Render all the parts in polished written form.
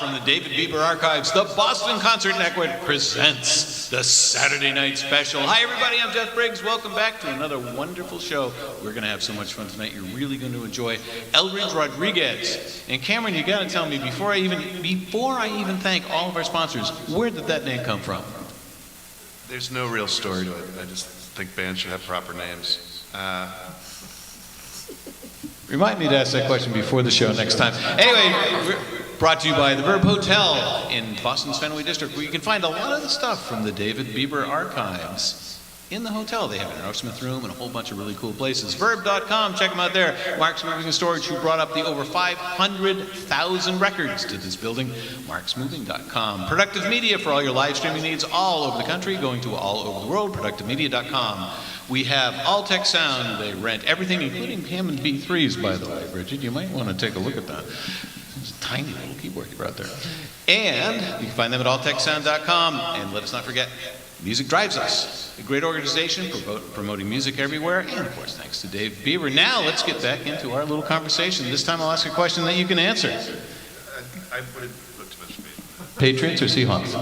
from the David Bieber Archives, the Boston Concert Network presents the Saturday Night Special. Hi, everybody. I'm Jeff Briggs. Welcome back to another wonderful show. We're going to have so much fun tonight. You're really going to enjoy Eldridge Rodriguez. And Cameron, you got to tell me, before I even thank all of our sponsors, where did that name come from? There's no real story to it. I just think bands should have proper names. Remind me to ask that question before the show next time. Anyway, we're brought to you by the Verb Hotel in Boston's Fenway District, where you can find a lot of the stuff from the David Bieber Archives in the hotel. They have an Aerosmith room and a whole bunch of really cool places. Verb.com, check them out there. Mark's Moving and Storage, who brought up the over 500,000 records to this building. marksmoving.com. Productive Media for all your live streaming needs all over the country, going to all over the world. productivemedia.com. We have Alltech Sound. They rent everything, including Hammond B3s, by the way, Bridget. You might want to take a look at that. It's a tiny little keyboard you brought there. And you can find them at alltechsound.com. And let us not forget, Music Drives Us, a great organization promoting music everywhere. And, of course, thanks to Dave Bieber. Now, let's get back into our little conversation. This time I'll ask a question that you can answer. I would look to Mr. B. Patriots or Seahawks?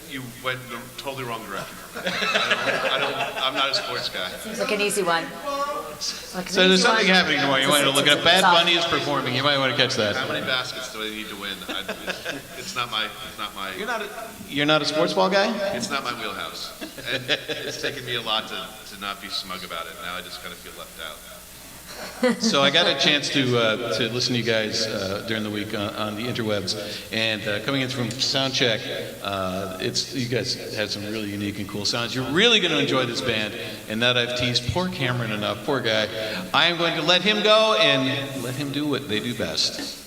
You went the totally wrong direction. I'm not a sports guy. Seems like an easy one. So there's something happening tomorrow. You might want to look at it. Bad Bunny is performing. You might want to catch that. How many baskets do I need to win? It's not my. You're not a sports ball guy? It's not my wheelhouse. And it's taken me a lot to not be smug about it. Now I just kind of feel left out. So I got a chance to listen to you guys during the week on the interwebs, and coming in from Soundcheck, you guys had some really unique and cool sounds. You're really going to enjoy this band, and now that I've teased poor Cameron enough, poor guy, I am going to let him go and let him do what they do best.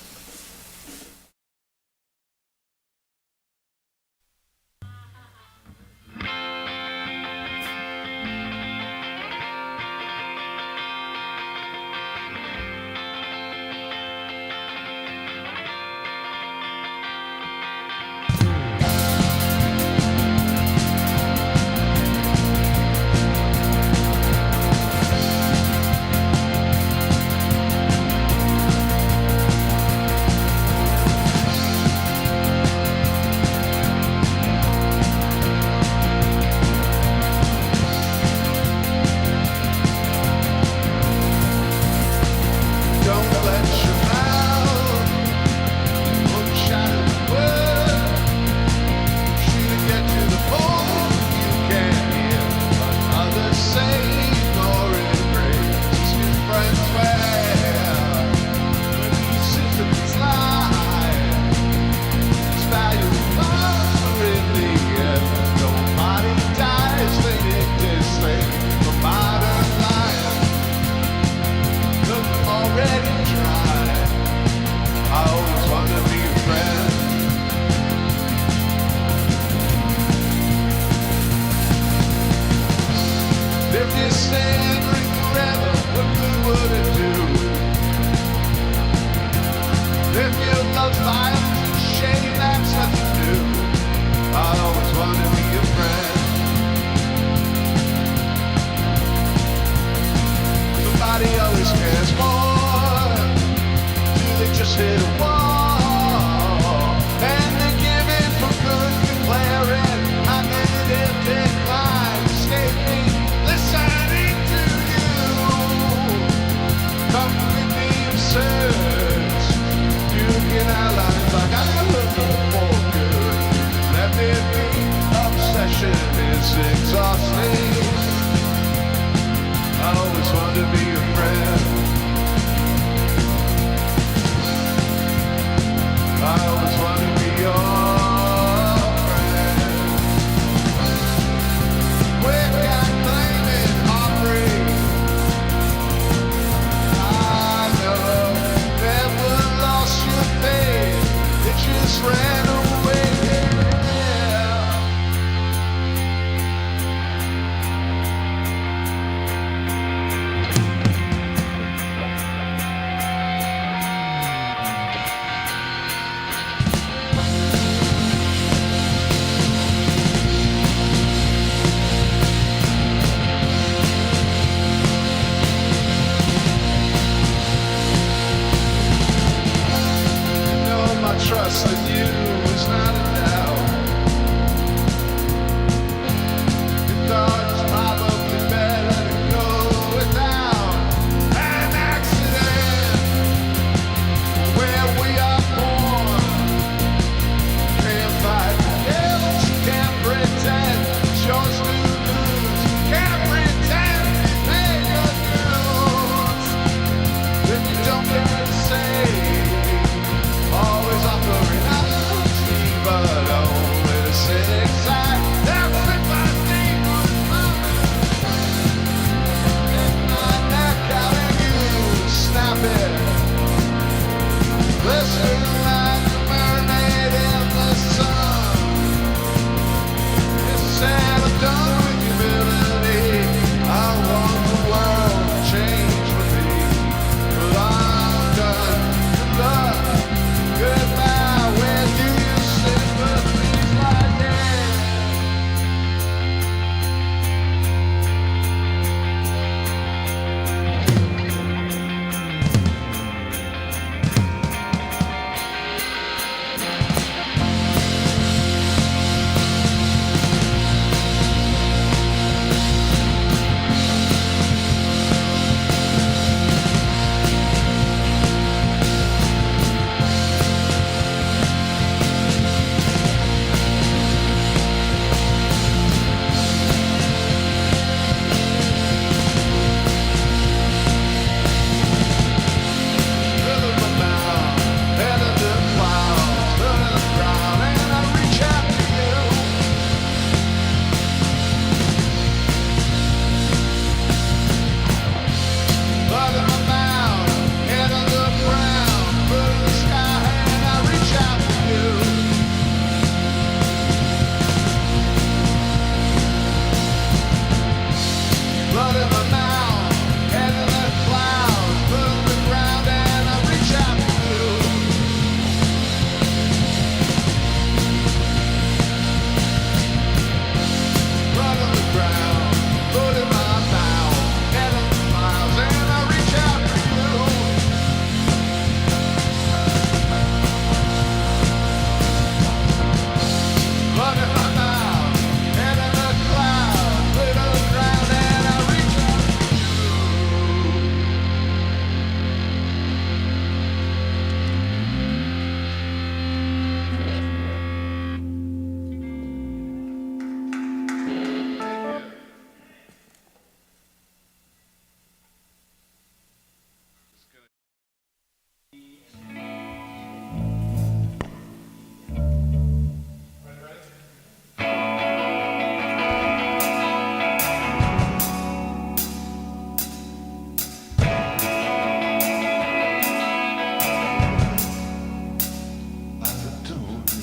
said I'm done with humility. I want the world to change for me. But I'm done. Good luck. Goodbye. Where do you sit? But please lie down.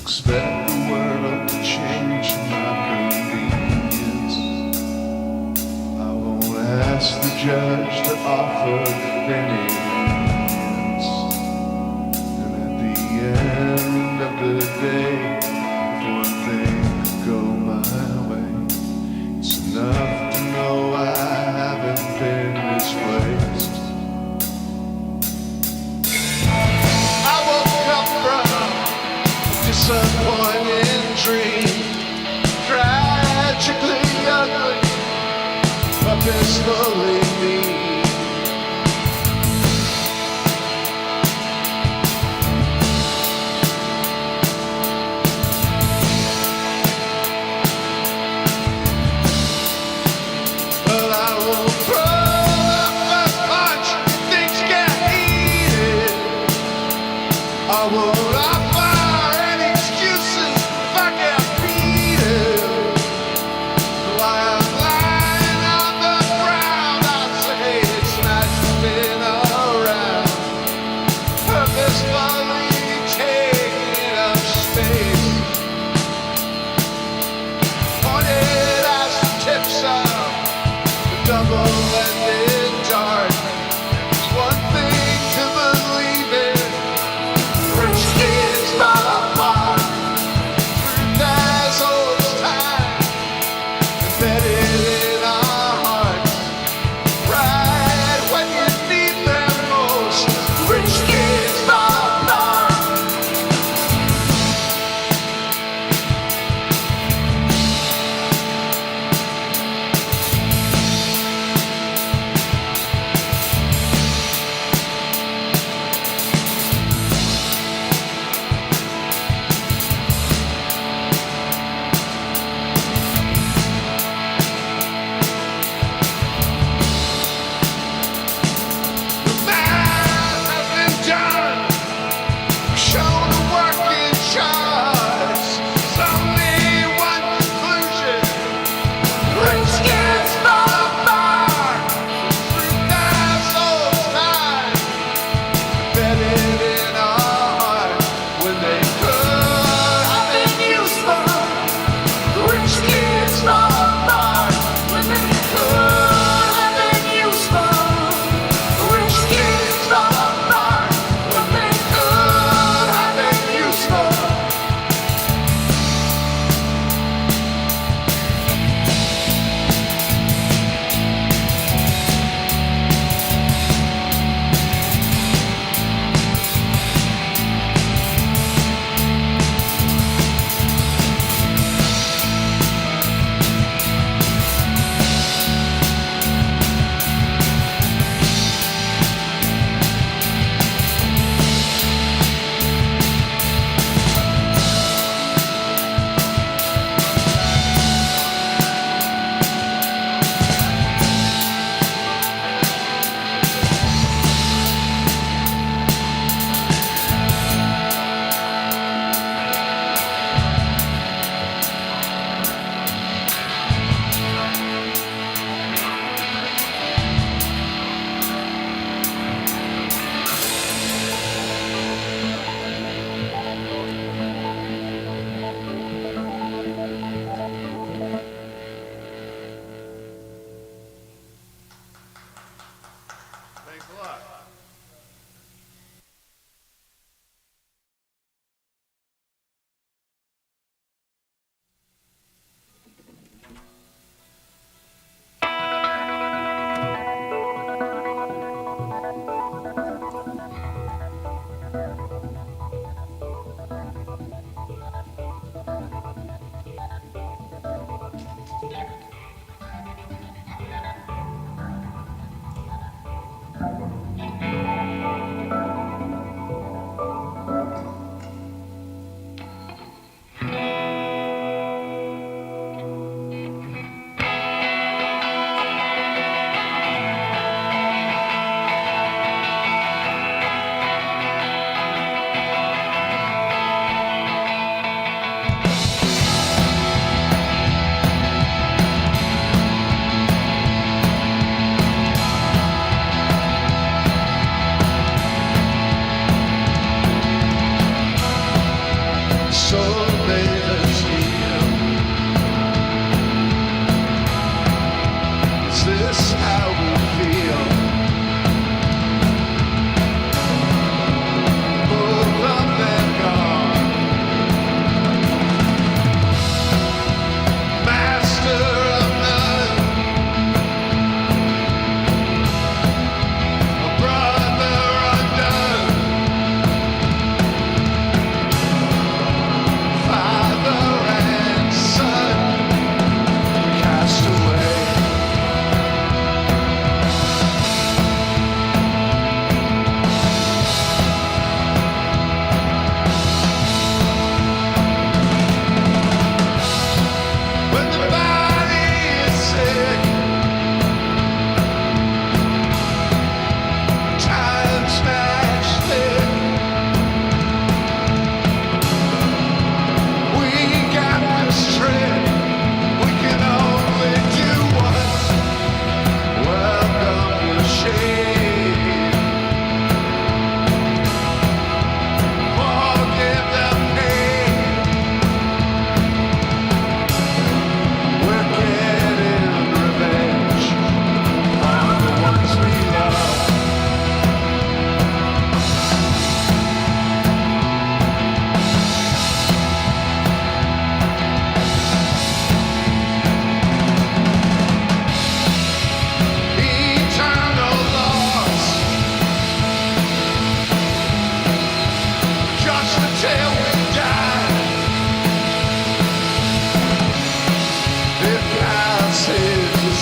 Expect the world to change for my convenience. I won't ask the judge to offer any lenience. And at the end of the day, if one thing could go my way, it's enough to know I haven't been misplaced. I woke up from disappointing dream, tragically ugly, purposefully mean. But I will throw the first punch if things get heated. I will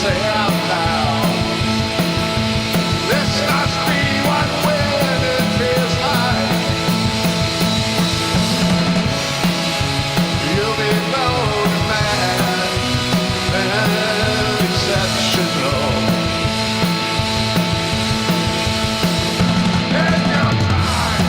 say out loud. This must be what winning feels like. You'll be known man and exceptional. In your time.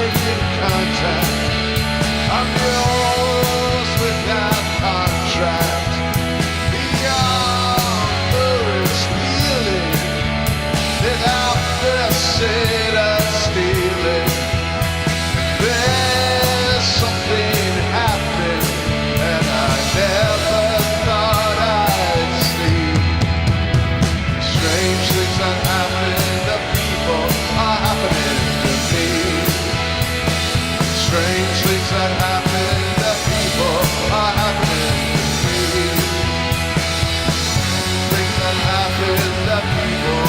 making contact. I'm yours without contract. Beyond words feeling, without the shade of stealing. There's something happening, and I never thought I'd see. Strange things that happen to people are happening to me. Strange things that happen to people are happening to me. Things that happen to people.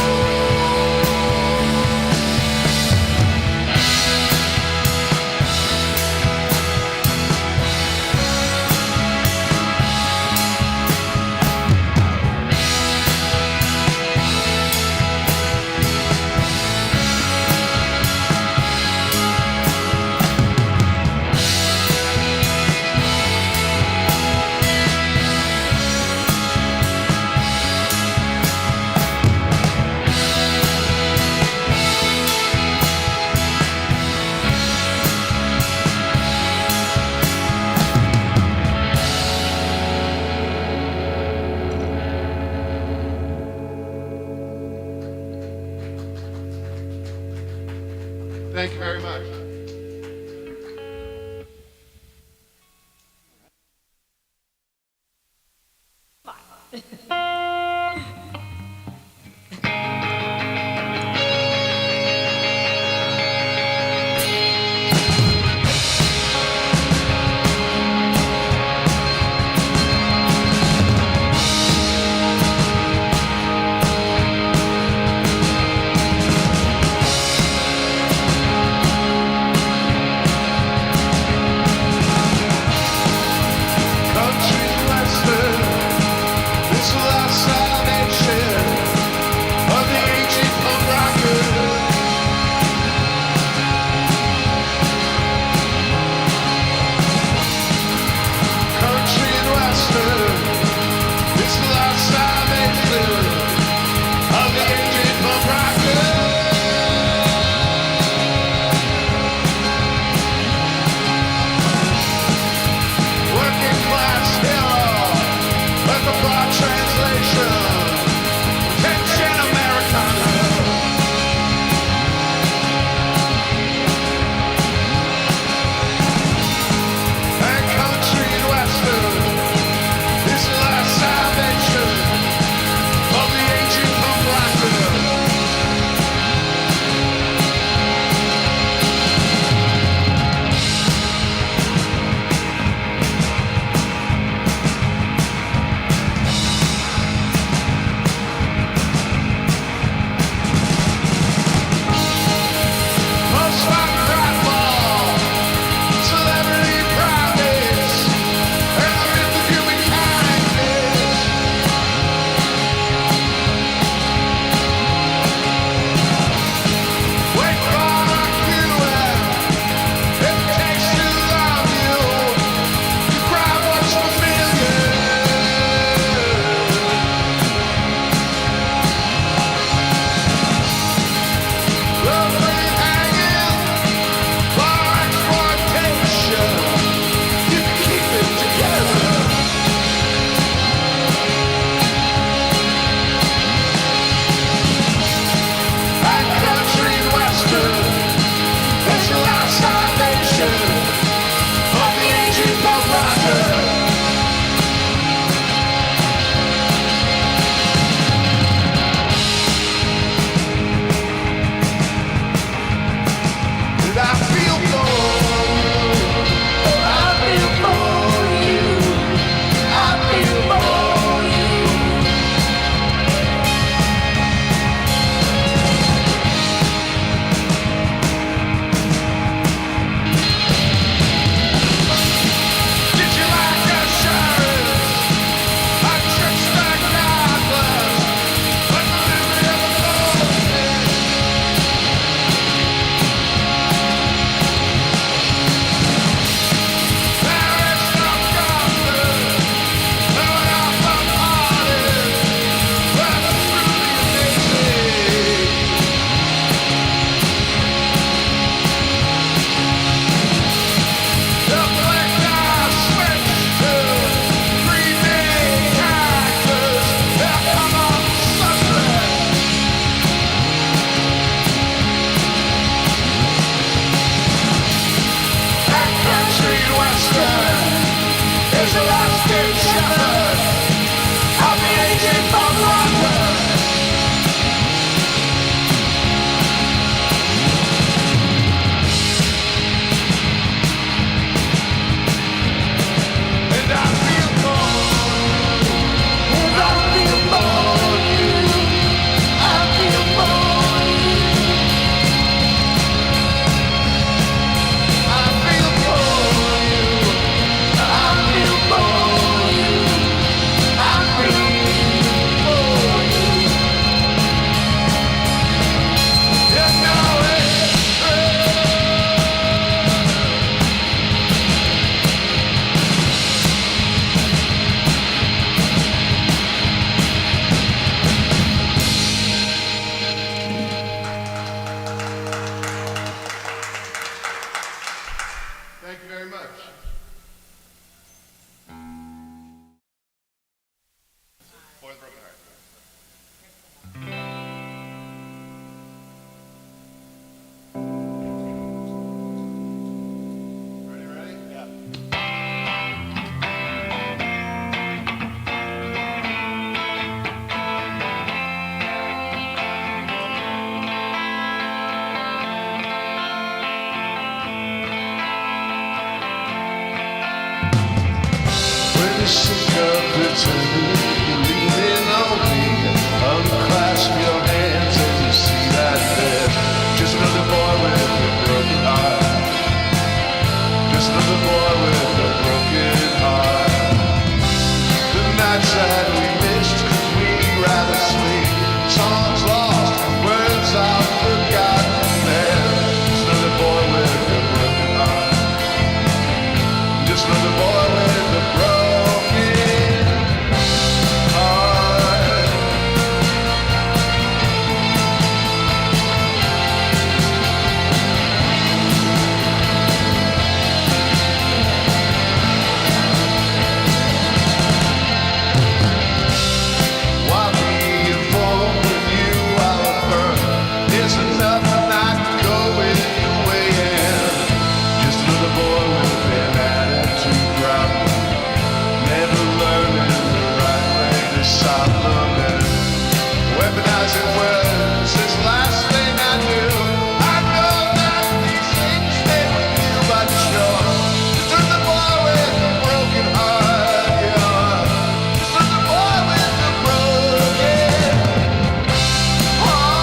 Thank you very much. Country western, this life. Thank you very much. For the broken heart. Ready? Yeah. When you're sick of pretending, you're leaning on me. Unclasp your hands and you see that there's just another boy with a broken heart. Just another boy with a broken heart. The nights that we missed 'cause we'd rather sleep. Songs lost, words are forgotten. There's another boy with a broken heart. Just another boy with a broken heart. While being born with you, I'll affirm there's nothing I can go with your way in. Just another boy with an attitude problem, never learning the right way to solve them. And weaponizing words is the last thing I knew. I know that these things stay with you, but you're just another boy with a broken heart. You're just another boy with a broken heart.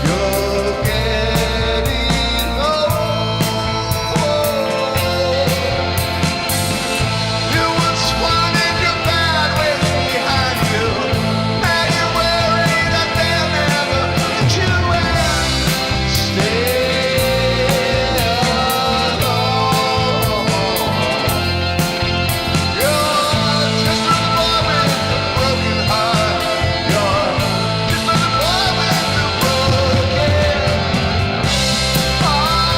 You're getting old. You once wanted your bad ways behind you. Now you're worried that they'll never let you in. Stay alone. You're just another boy with a broken heart. You're just another boy with a broken heart.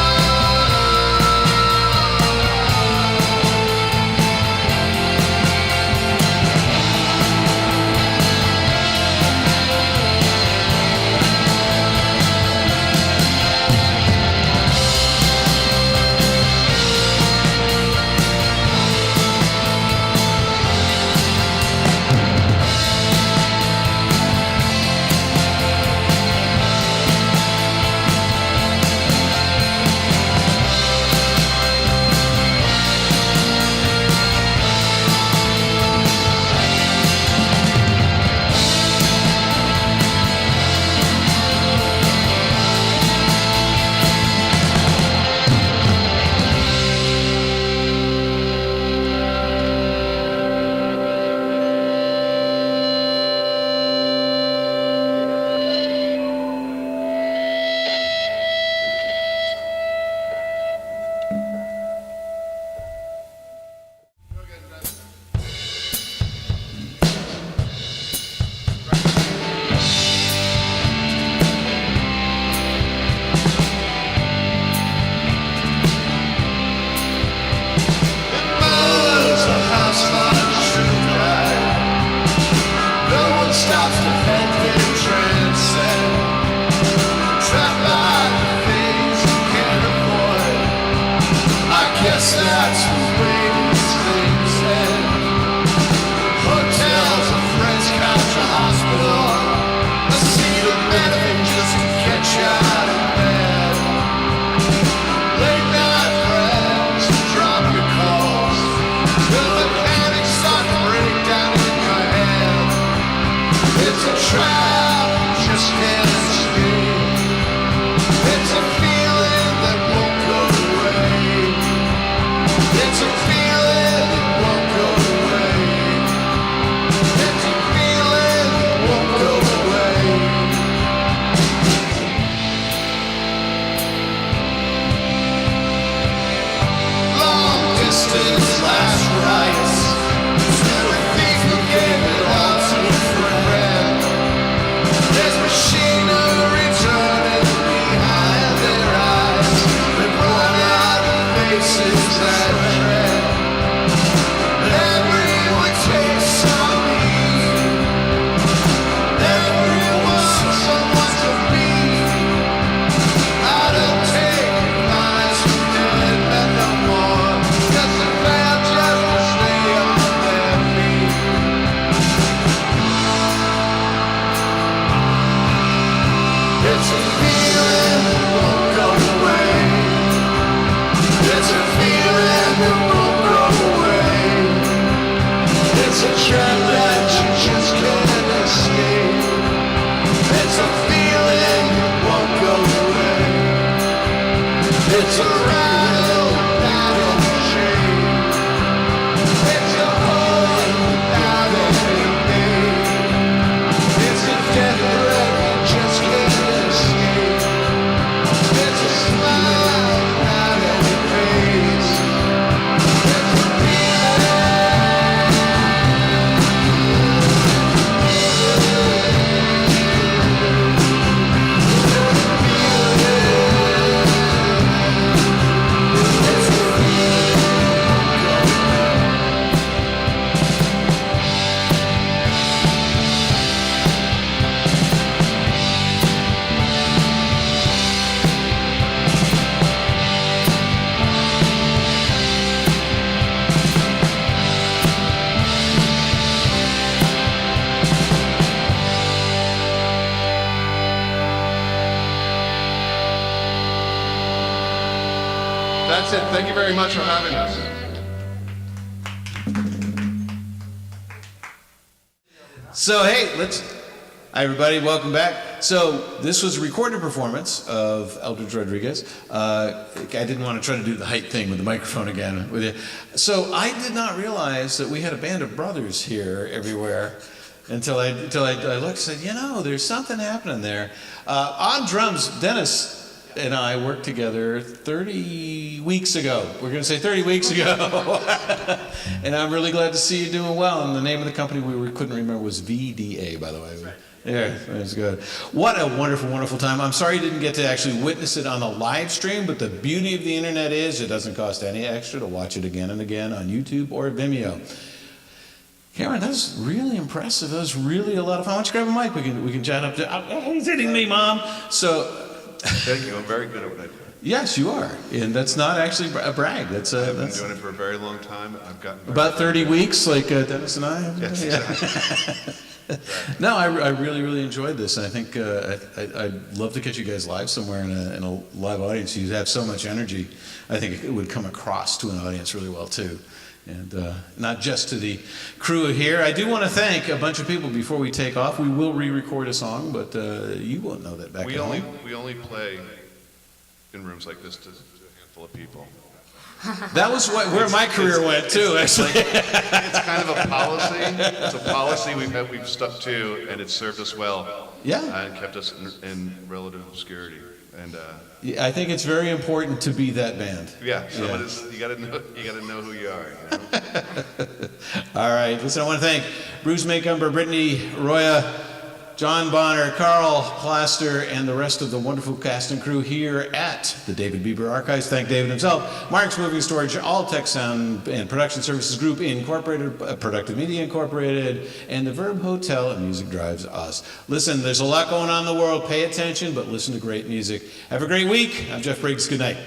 Stops to help in transit. Trapped by the things you can't avoid. I guess that's the way these things end. Hotels, a friend's couch, a hospital, a seat of benefit just to get you out of bed. Late night friends to drop your calls. The mechanics start to break down in your head. It's a trap, just can't escape. It's a feeling that won't go away. his last rites. Still a thief who gave it all to a friend. There's machinery turning behind their eyes. They've run out of faces that tread. Everyone takes some heat. Everyone someone to be. I don't take lies from dead men no more. 'Cause they fail just to stay on their feet. It's a feeling that won't go away. It's a feeling that won't go away. It's a trap that you just can't escape. It's a feeling that won't go away. It's a rattle without any shame. It's a hole without any name. It's a death breath you just can't escape. It's a smile without any face. It's a That's it. Thank you very much for having us. So hey, hi everybody, welcome back. So this was a recorded performance of Eldridge Rodriguez. I didn't want to try to do the height thing with the microphone again with you. So I did not realize that we had a band of brothers here everywhere until I looked and said, you know, there's something happening there. On drums, Dennis and I worked together 30 weeks ago. We're going to say 30 weeks ago. And I'm really glad to see you doing well. And the name of the company we couldn't remember was VDA, by the way. Yeah, that's good. What a wonderful, wonderful time. I'm sorry you didn't get to actually witness it on the live stream, but the beauty of the internet is it doesn't cost any extra to watch it again and again on YouTube or Vimeo. Cameron, that was really impressive. That was really a lot of fun. Why don't you grab a mic? We can chat up to. Oh, he's hitting me, Mom. So. Thank you. I'm very good at what I do. Yes, you are, and that's not actually a brag. I've been doing it for a very long time. I've gotten about 30 weeks, like Dennis and I have. Yes, exactly. No, I really, really enjoyed this, and I think I'd love to catch you guys live somewhere in a live audience. You have so much energy. I think it would come across to an audience really well too. And not just to the crew here. I do want to thank a bunch of people before we take off. We will re-record a song, but you won't know that back at home. We only play in rooms like this to a handful of people. That was where my career went too, actually. It's kind of a policy. It's a policy we've stuck to, and it's served us well. Yeah. And kept us in relative obscurity. And I think it's very important to be that band. yeah, so yeah. You gotta know who you are. You know? All right. Listen, I want to thank Bruce Maycumber, Brittany Roya, John Bonner, Carl Plaster, and the rest of the wonderful cast and crew here at the David Bieber Archives. Thank David himself, Mark's Moving Storage, All Tech Sound and Production Services Group Incorporated, Productive Media Incorporated, and the Verb Hotel and Music Drives Us. Listen, there's a lot going on in the world. Pay attention, but listen to great music. Have a great week. I'm Jeff Briggs. Good night.